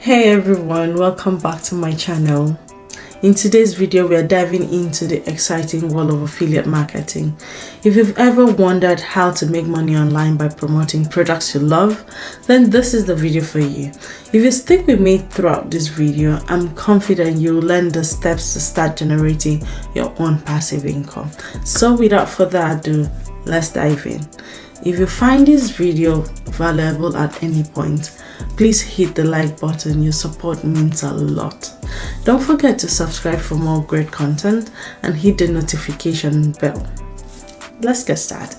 Hey everyone, welcome back to my channel. In today's video, we are diving into the exciting world of affiliate marketing. If you've ever wondered how to make money online by promoting products you love, then this is the video for you. If you stick with me throughout this video, I'm confident you'll learn the steps to start generating your own passive income. So without further ado, let's dive in. If you find this video valuable at any point, please hit the like button. Your support means a lot. Don't forget to subscribe for more great content and hit the notification bell. Let's get started.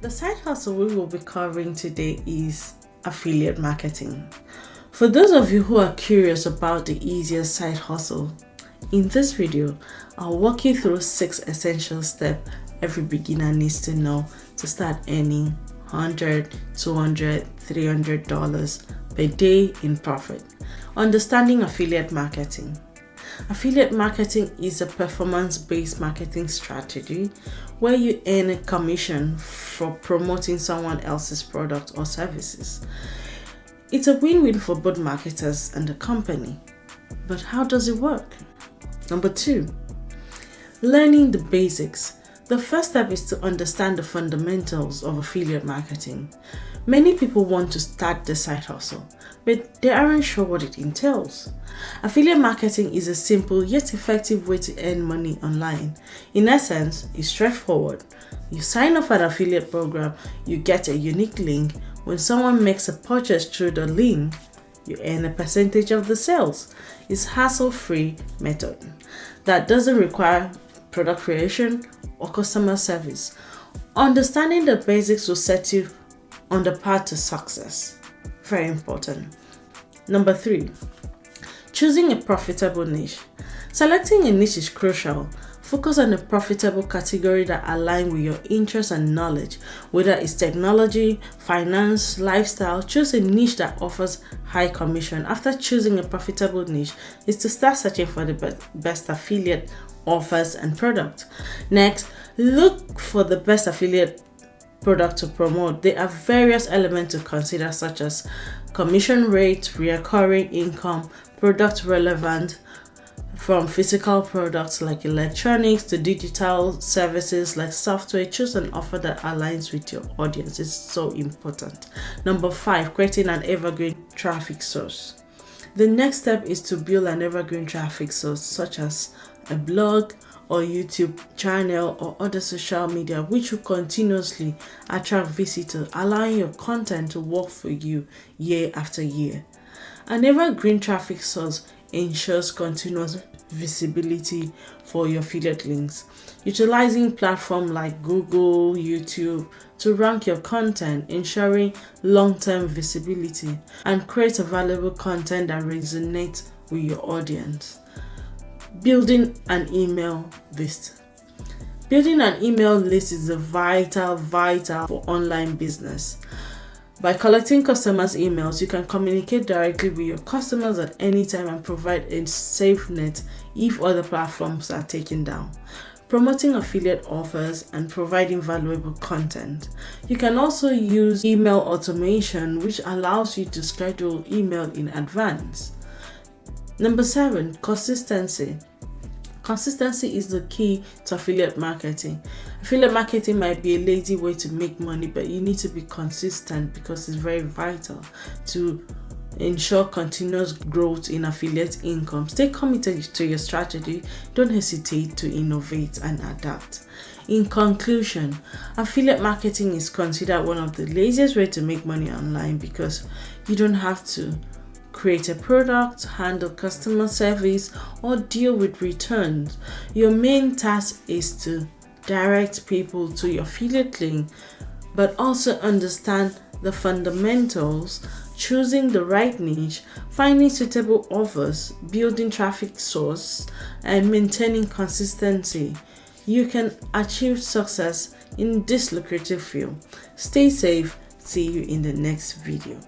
The side hustle we will be covering today is affiliate marketing. For those of you who are curious about the easiest side hustle, in this video, I'll walk you through 6 essential steps every beginner needs to know to start earning $100, $200, $300 per day in profit. Understanding affiliate marketing. Affiliate marketing is a performance-based marketing strategy where you earn a commission for promoting someone else's product or services. It's a win-win for both marketers and the company. But how does it work? Number 2, learning the basics. The first step is to understand the fundamentals of affiliate marketing. Many people want to start the side hustle, but they aren't sure what it entails. Affiliate marketing is a simple yet effective way to earn money online. In essence, it's straightforward. You sign up for an affiliate program, you get a unique link. When someone makes a purchase through the link, you earn a percentage of the sales. It's a hassle-free method that doesn't require product creation or customer service. Understanding the basics will set you on the path to success. Very important. Number 3, choosing a profitable niche. Selecting a niche is crucial. Focus on a profitable category that aligns with your interests and knowledge. Whether it's technology, finance, lifestyle, choose a niche that offers high commission. After choosing a profitable niche, is to start searching for the best affiliate offers and products. Next, look for the best affiliate product to promote. There are various elements to consider, such as commission rate, recurring income, product relevant, from physical products like electronics to digital services like software. Choose an offer that aligns with your audience. It's so important. Number 5, creating an evergreen traffic source. The next step is to build an evergreen traffic source, such as a blog or YouTube channel or other social media, which will continuously attract visitors, allowing your content to work for you year after year. An evergreen traffic source ensures continuous visibility for your affiliate links. Utilizing platforms like Google, YouTube to rank your content, ensuring long-term visibility, and create a valuable content that resonates with your audience. Building an email list. Building an email list is a vital for online business. By collecting customers' emails, you can communicate directly with your customers at any time and provide a safe net if other platforms are taken down. Promoting affiliate offers and providing valuable content. You can also use email automation, which allows you to schedule email in advance. Number 7, consistency. Consistency is the key to affiliate marketing. Affiliate marketing might be a lazy way to make money, but you need to be consistent because it's very vital to ensure continuous growth in affiliate income. Stay committed to your strategy. Don't hesitate to innovate and adapt. In conclusion, affiliate marketing is considered one of the laziest ways to make money online because you don't have to create a product, handle customer service, or deal with returns. Your main task is to direct people to your affiliate link, but also understand the fundamentals, choosing the right niche, finding suitable offers, building traffic source, and maintaining consistency. You can achieve success in this lucrative field. Stay safe. See you in the next video.